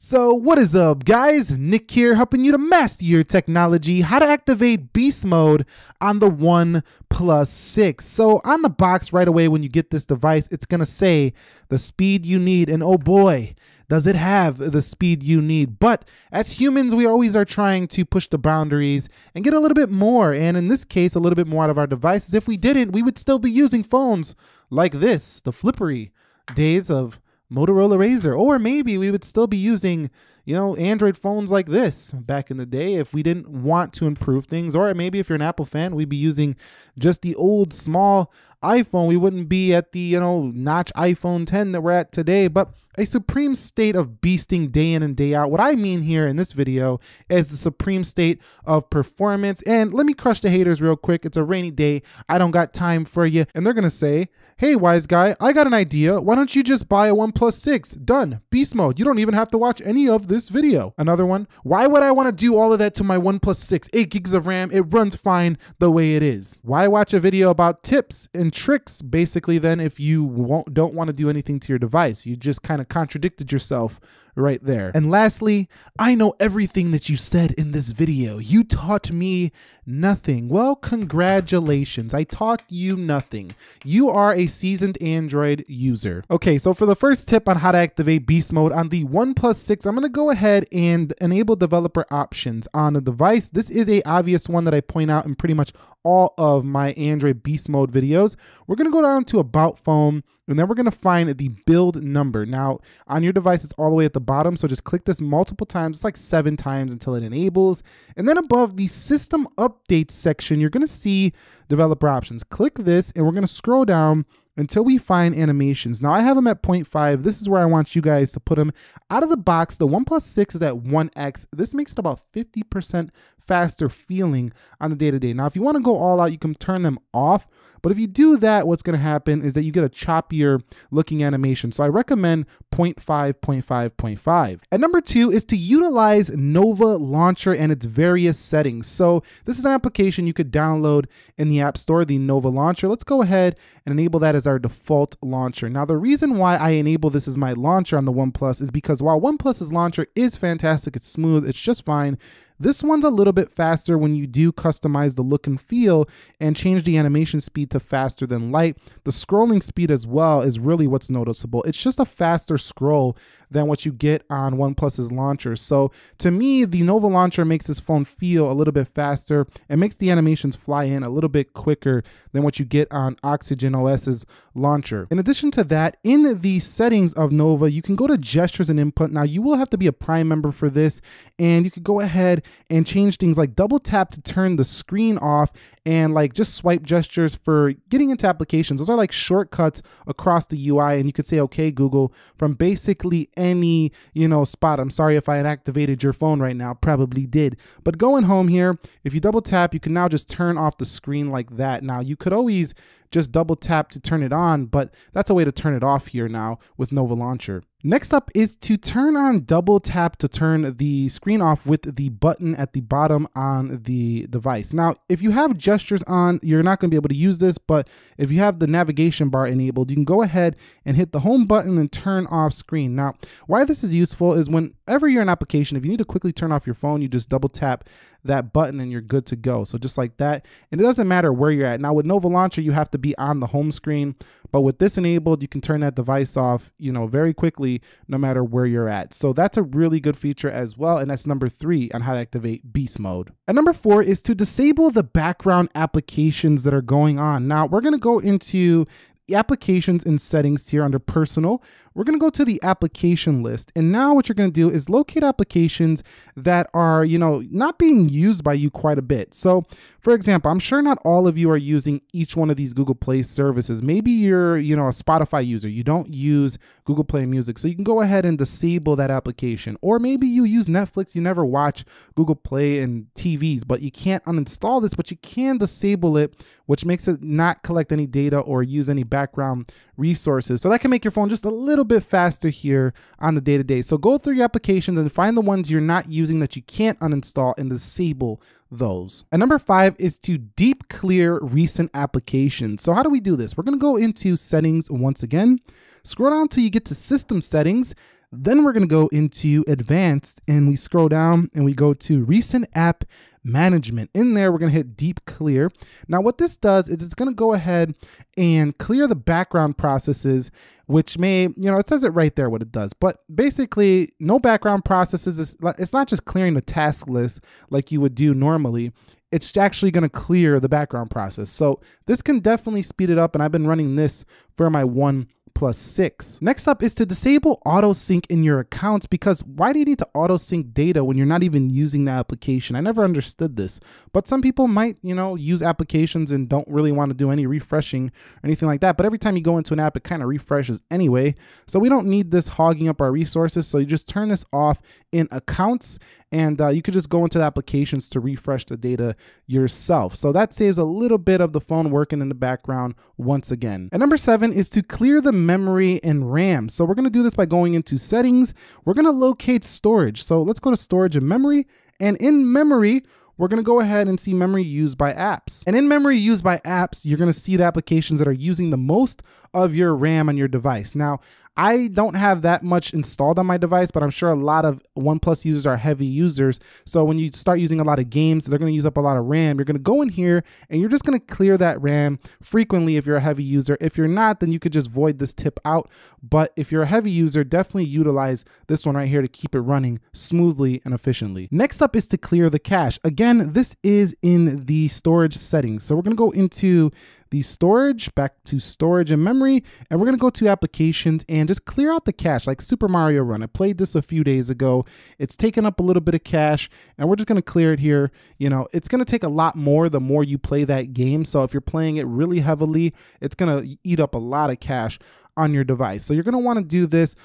So what is up, guys? Nick here, helping you to master your technology, how to activate beast mode on the OnePlus 6. So on the box right away when you get this device, it's gonna say the speed you need, and oh boy, does it have the speed you need. But as humans, we always are trying to push the boundaries and get a little bit more, and in this case, a little bit more out of our devices. If we didn't, we would still be using phones like this, the flippery days of Motorola Razr, or maybe we would still be using, Android phones like this back in the day if we didn't want to improve things. Or maybe if you're an Apple fan, we'd be using just the old small iPhone. We wouldn't be at the, notch iPhone 10 that we're at today. But a supreme state of beasting day in and day out. What I mean here in this video is the supreme state of performance. And let me crush the haters real quick. It's a rainy day. I don't got time for you. And they're going to say, hey, wise guy, I got an idea. Why don't you just buy a OnePlus 6? Done. Beast mode. You don't even have to watch any of this video. Another one. Why would I want to do all of that to my OnePlus 6? 8 gigs of RAM. It runs fine the way it is. Why watch a video about tips and tricks, basically, then, if you don't want to do anything to your device? You just kind of contradicted yourself right there. And lastly, I know everything that you said in this video. You taught me nothing. Well, congratulations. I taught you nothing. You are a seasoned Android user. Okay, so for the first tip on how to activate beast mode on the OnePlus 6, I'm going to go ahead and enable developer options on the device. This is a obvious one that I point out in pretty much all of my Android beast mode videos. We're going to go down to about phone, and then we're going to find the build number. Now on your device, it's all the way at the bottom. So just click this multiple times. It's like 7 times until it enables. And then above the system updates section, you're going to see developer options. Click this and we're going to scroll down until we find animations. Now I have them at 0.5. This is where I want you guys to put them. Out of the box, the OnePlus 6 is at 1x. This makes it about 50% faster feeling on the day-to-day. Now, if you want to go all out, you can turn them off. But if you do that, what's going to happen is that you get a choppier looking animation. So I recommend 0.5, 0.5, 0.5. And number 2 is to utilize Nova Launcher and its various settings. So this is an application you could download in the App Store, the Nova Launcher. Let's go ahead and enable that as our default launcher. Now, the reason why I enable this as my launcher on the OnePlus is because while OnePlus's launcher is fantastic, it's smooth, it's just fine, this one's a little bit faster when you do customize the look and feel and change the animation speed to faster than light. The scrolling speed as well is really what's noticeable. It's just a faster scroll than what you get on OnePlus's launcher. So to me, the Nova Launcher makes this phone feel a little bit faster and makes the animations fly in a little bit quicker than what you get on Oxygen OS's launcher. In addition to that, in the settings of Nova, you can go to gestures and input. Now you will have to be a Prime member for this, and you could go ahead and change things like double tap to turn the screen off, and like just swipe gestures for getting into applications. Those are like shortcuts across the UI, and you could say, okay, Google, from basically any, spot. I'm sorry if I had activated your phone right now, probably did. But going home here, if you double tap, you can now just turn off the screen like that. Now you could always just double tap to turn it on, but that's a way to turn it off here now with Nova Launcher. Next up is to turn on double tap to turn the screen off with the button at the bottom on the device. Now, if you have gestures on, you're not going to be able to use this, but if you have the navigation bar enabled, you can go ahead and hit the home button and turn off screen. Now, why this is useful is whenever you're in an application, if you need to quickly turn off your phone, you just double tap that button and you're good to go. So just like that, and it doesn't matter where you're at. Now with Nova Launcher, you have to be on the home screen, but with this enabled, you can turn that device off, very quickly, no matter where you're at. So that's a really good feature as well. And that's number 3 on how to activate beast mode. And number 4 is to disable the background applications that are going on. Now we're going to go into the applications and settings here under personal. We're going to go to the application list. And now what you're going to do is locate applications that are, not being used by you quite a bit. So for example, I'm sure not all of you are using each one of these Google Play services. Maybe you're, a Spotify user. You don't use Google Play Music. So you can go ahead and disable that application. Or maybe you use Netflix. You never watch Google Play and TVs, but you can't uninstall this, but you can disable it, which makes it not collect any data or use any background resources. So that can make your phone just a little bit faster here on the day-to-day. So go through your applications and find the ones you're not using that you can't uninstall and disable those. And number 5 is to deep clear recent applications. So how do we do this? We're going to go into settings once again, scroll down till you get to system settings. Then we're going to go into advanced and we scroll down and we go to recent app management. In there, we're going to hit deep clear. Now what this does is it's going to go ahead and clear the background processes, which may, it says it right there what it does, but basically no background processes. It's not just clearing the task list like you would do normally. It's actually going to clear the background process. So this can definitely speed it up. And I've been running this for my OnePlus 6. Next up is to disable auto sync in your accounts, because why do you need to auto sync data when you're not even using the application? I never understood this, but some people might, use applications and don't really want to do any refreshing or anything like that. But every time you go into an app, it kind of refreshes anyway. So we don't need this hogging up our resources. So you just turn this off in accounts, and you could just go into the applications to refresh the data yourself. So that saves a little bit of the phone working in the background once again. And number 7 is to clear the memory and RAM. So we're going to do this by going into settings. We're going to locate storage. So let's go to storage and memory. And in memory, we're going to go ahead and see memory used by apps. And in memory used by apps, you're going to see the applications that are using the most of your RAM on your device. Now, I don't have that much installed on my device, but I'm sure a lot of OnePlus users are heavy users. So when you start using a lot of games, they're going to use up a lot of RAM. You're going to go in here and you're just going to clear that RAM frequently if you're a heavy user. If you're not, then you could just void this tip out. But if you're a heavy user, definitely utilize this one right here to keep it running smoothly and efficiently. Next up is to clear the cache. Again, this is in the storage settings. So we're going to go into the storage, back to storage and memory, and we're going to go to applications and just clear out the cache like Super Mario Run. I played this a few days ago. It's taken up a little bit of cache and we're just going to clear it here. It's going to take a lot more the more you play that game. So if you're playing it really heavily, it's going to eat up a lot of cache on your device. So you're going to want to do this,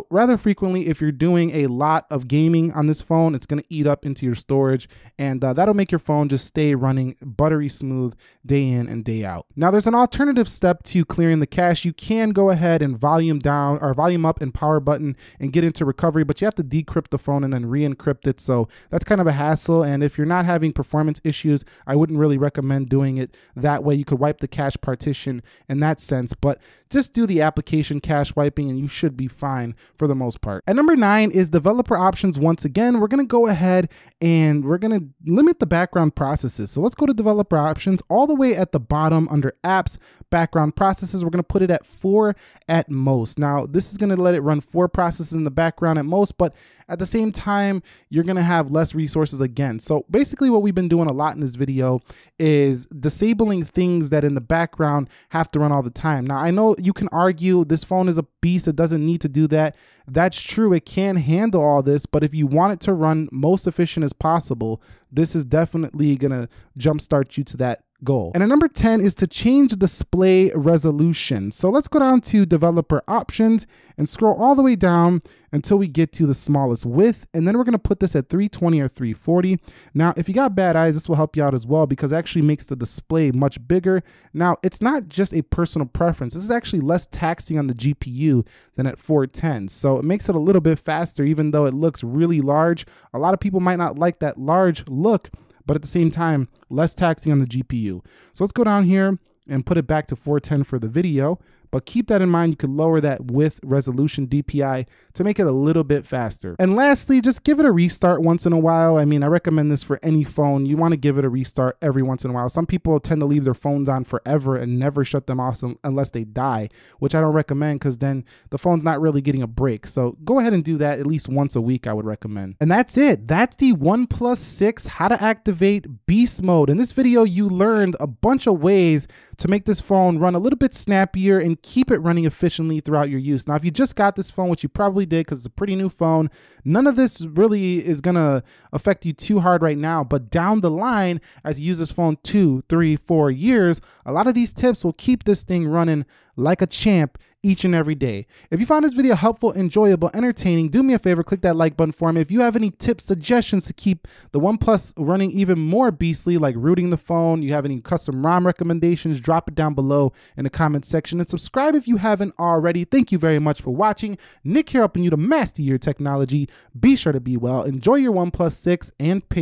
rather frequently. If you're doing a lot of gaming on this phone, it's going to eat up into your storage, and that'll make your phone just stay running buttery smooth day in and day out. Now there's an alternative step to clearing the cache. You can go ahead and volume down or volume up and power button and get into recovery, but you have to decrypt the phone and then re-encrypt it. So that's kind of a hassle. And if you're not having performance issues, I wouldn't really recommend doing it that way. You could wipe the cache partition in that sense, but just do the application cache wiping and you should be fine for the most part. And number 9 is developer options. Once again, we're going to go ahead and we're going to limit the background processes. So let's go to developer options all the way at the bottom under apps, background processes. We're going to put it at 4 at most. Now this is going to let it run 4 processes in the background at most, but at the same time, you're going to have less resources again. So basically what we've been doing a lot in this video is disabling things that in the background have to run all the time. Now I know you can argue this phone is a beast, it doesn't need to do that. That's true, it can handle all this, but if you want it to run most efficient as possible, this is definitely going to jumpstart you to that goal. And number 10 is to change display resolution. So let's go down to developer options and scroll all the way down until we get to the smallest width. And then we're going to put this at 320 or 340. Now, if you got bad eyes, this will help you out as well because it actually makes the display much bigger. Now, it's not just a personal preference. This is actually less taxing on the GPU than at 410. So it makes it a little bit faster, even though it looks really large. A lot of people might not like that large look, but at the same time, less taxing on the GPU. So let's go down here and put it back to 410 for the video. But keep that in mind, you could lower that width resolution DPI to make it a little bit faster. And lastly, just give it a restart once in a while. I mean, I recommend this for any phone. You want to give it a restart every once in a while. Some people tend to leave their phones on forever and never shut them off unless they die, which I don't recommend because then the phone's not really getting a break. So go ahead and do that at least once a week, I would recommend. And that's it. That's the OnePlus 6, how to activate beast mode. In this video, you learned a bunch of ways to make this phone run a little bit snappier and keep it running efficiently throughout your use. Now, if you just got this phone, which you probably did because it's a pretty new phone, none of this really is going to affect you too hard right now. But down the line, as you use this phone 2, 3, 4 years, a lot of these tips will keep this thing running like a champ each and every day. If you found this video helpful, enjoyable, entertaining, do me a favor, click that like button for me. If you have any tips, suggestions to keep the OnePlus running even more beastly, like rooting the phone, you have any custom ROM recommendations, drop it down below in the comment section and subscribe if you haven't already. Thank you very much for watching. Nick here helping you to master your technology. Be sure to be well. Enjoy your OnePlus 6 and peace.